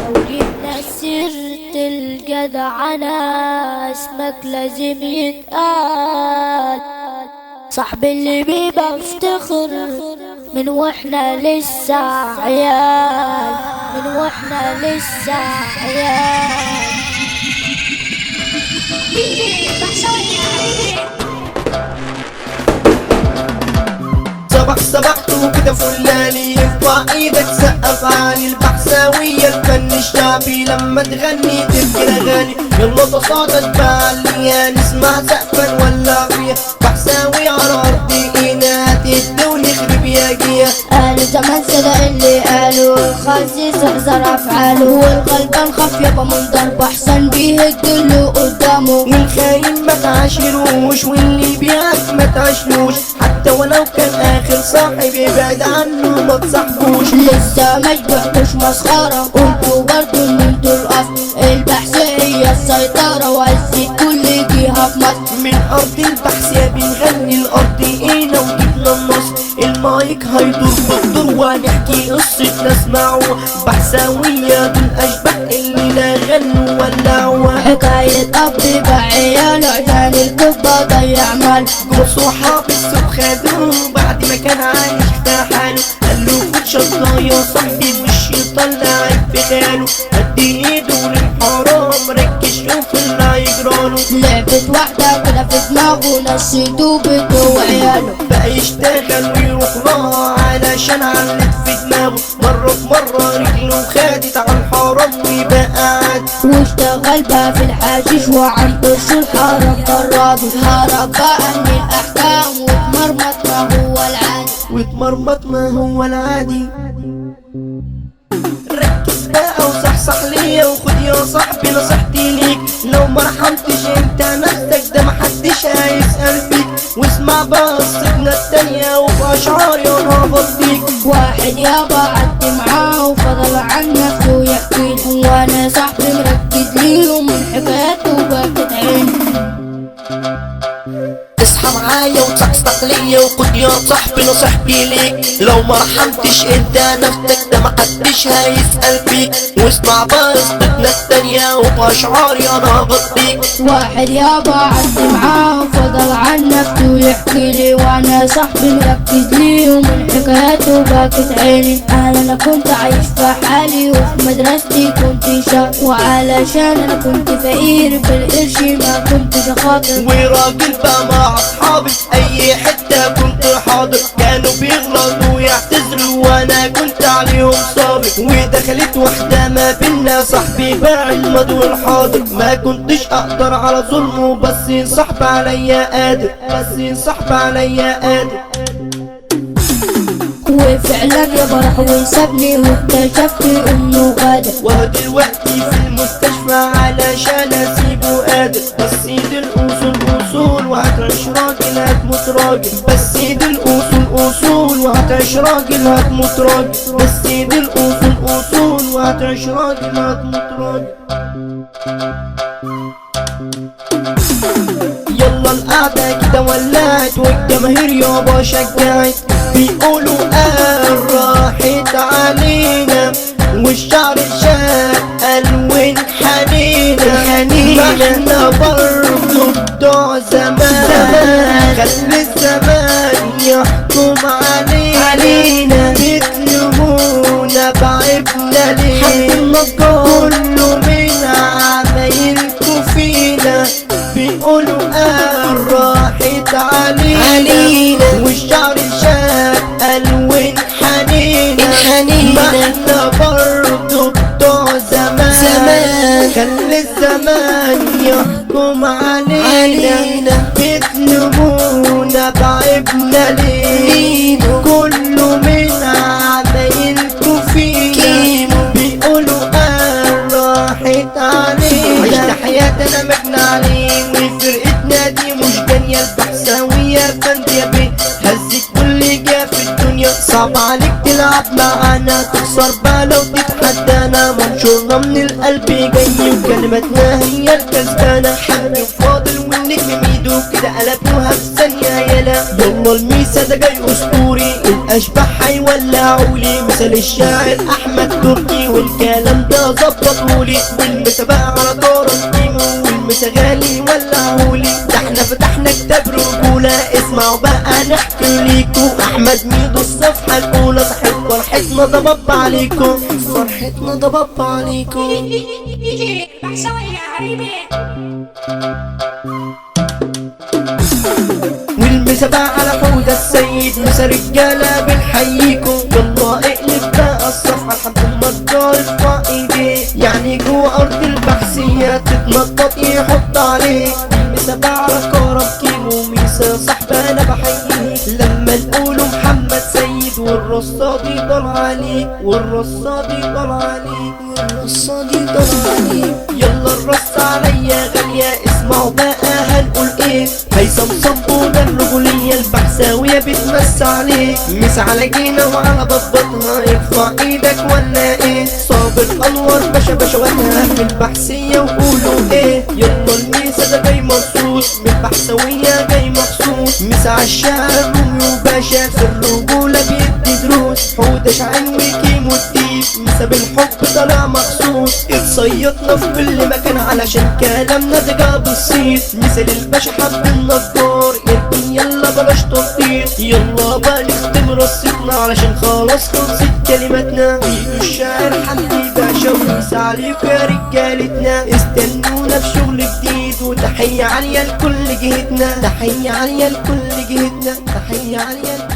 وجبنا سيرة الجدعنة اسمك لازم يتقال. صاحبي اللي بيبقى افتخر من واحنا لسه عيال، من واحنا لسه عيال. صبحته كده فلاني يرفع ايدك سقف عالي. البحثاوية الفن الشعبي لما تغني تبكي الاغاني. يلا تصاعدت بعليا نسمع سقفا ولا فيها. بحثاوي على ارضينا هتهد ونخرب يا جيه. قالوا زمان صدق اللي قالوا الخسيس احذر افعاله. والغلبان خاف يابا من ضرب احسن بيهد اللي قدامه. والخاين ما تعاشروش واللي بيعك ما تعشلوش. حتى ولو كان اخر صاحب ابعد عنه ما تصاحبوش. لسه ما شبعتوش مسخرة قلتوا برضو ان انتوا الاصل. البحث هي السيطرة وعزت كل جهة في مصر. من ارض البحث يا بنغني الارض اينا وجبنا النصر. المايك هيدور بالدور ونحكي قصة نسمعوا. بحثاوية دول اشباح اللي لا غنوا ولعوا. حكاية اب بعياله عشان الكبة ضيع مال. جوه صحاب السوق خدوه بعد ما كان عايش في حاله. قال له خد شطة يا صاحبي والشيطان لاعب في خاله. قد ايده للحرام ركز شوف اللي هيجراله. لعبة واحدة كده في دماغه نسيته بيته وعياله. بقى يشتغل ويروح لها علشان علت في دماغه. مرة في مرة رجله خدت على الحرام ويبقى قاعد. واشتغل بقى في الحشيش وعن قرش الحرام قربه. هرب بقى من الأحكام واتمرمط ما هو العادي. واتمرمط ما هو العادي. ركز بقى وصحصح ليا وخد يا صاحبي نصيحتي ليك. لو مرحمتش انت نفسك ده محدش هيسأل فيك. واسمع بقى قصتنا التانية وفي اشعار يا نهار فيك. واحد يابا قعدت معاه وفضل عن نفسه يحكيلهم. وانا صاحبي مركز ليهم من حكاياته بكت عيني. اصحى معايا وتصحصح ليا وخد يا صاحبي نصيحتي ليك. لو مرحمتش انت نفسك ده محدش هيسأل فيك. واسمع بقى قصتنا التانية وفي اشعار يا نهار فيك. واحد يابا قعدت معاه وفضل عن نفسه يحكيلي. وانا صاحبي مركز ليهم من حكاياته بكت عيني. انا كنت عايش في حالي وفي مدرستي كنت شاق. وعلشان انا كنت فقير بالقرش ما كنتش خاطر. وراجل بقى مع اصحابي اي حتة كنت حاضر. كانوا بيغلطوا ويعتذروا وانا كنت عليهم صابر. ودخلت واحدة ما بينا صاحبي باع الماضي والحاضر. ما كنتش اقدر على ظلمه بس ينصحب عليا قادر. بس ينصحب عليا قادر. وفعلا يابا راح وسابني واكتشفت انه غادر. ودلوقتي في المستشفى علشان اسيبه قادر. بس ايد الاصول اصول وهتعيش راجل هتموت راجل. بس ايد الاصول اصول وهتعيش راجل هتموت راجل. بس ايد الاصول اصول وهتعيش راجل هتموت راجل. يلا القعدة كده ولعت والجماهير يابا شجعت. بيقولوا راحت علينا والشعر شاق ألوان حنينة. ما احنا برضو بتوع زمان. خلي الزمان يحكم علينا. بتلومونا بعبنا ليه؟ كله من عمايلكوا فينا. بيقولوا راحت علينا والشعر شاق ألوان حنينة. ما احنا برضو بتوع زمان. خلي الزمان يحكم علينا. بتلومونا بعبنا ليه؟ كله من عمايلكوا فينا. بيقولوا راحت علينا. عشت حياتنا مجنى عليه وفرقتنا دي مش جانية. البحثاوية فانت يا بيه هزت كل جا في الدنيا. صعب عليك تلعب معانا تخسر بقى لو تتحدانا. منشورنا من القلب جاي وكلماتنا هي الكسبانة. حمدي وفاضل والنجم ميدو كده قلبوها في ثانية يلا. يلا الميسا ده جاي اسطوري. الاشباح هيولعولي مثل الشاعر احمد تركي، والكلام ده ظبطولي. والمسابقة على طارق والمسغالي ولعولي. ده احنا فتحنا كتاب رجولة، اسمعوا بقى نحكي ليكو. احمد ميدو الصفحة الاولى، صاحب فرحتنا ضبب عليكم، فرحتنا ضبب عليكم. والمسابقة على حوض السيد موسى رجالة بنحييكم. يلا اقلب بقى الصفحة لحد ما الدار ارفع ايديك، يعني جوه ارض البحثية تتنطط يحط عليك. المسابقة على كرم كيمو ميسا صاحبي انا بحييك. لما نقوله محمد سيد والرصادي ضل عليك، والرصادي ضل عليك، والرصادي ضل عليك. يلا الرص عليا غالية، اسمعوا بقى هنقول ايه. هيثم صبونا الرجولية البحثاوية بتمس عليك. مس على جينا وعلى بطبطها، ارفع ايدك ولا ايه. صابر انور باشا باشواتها في البحثية وقولوا ايه. يلا الميسا ده جاي مخصوص من البحثاوية جاي مخصوص. مس على الشعر رومي وباشا في الرجولة بيدي دروس. حودة شعين وكيمو الديب مسا بالحب طلع مخصوص. اتصيطنا في كل مكان علشان كلامنا ده جاب الصيت. مثل الباشا حب النجار اركن يلا بلاش تنطيط. يلا بقى نختم رصتنا علشان خلاص خلصت كلماتنا. ايدو الشاعر حمدي باشا وميسا عليكوا يا رجالتنا. استنونا في شغل جديد، وتحية عالية لكل جهتنا، تحية عالية لكل جهتنا، تحية عالية لكل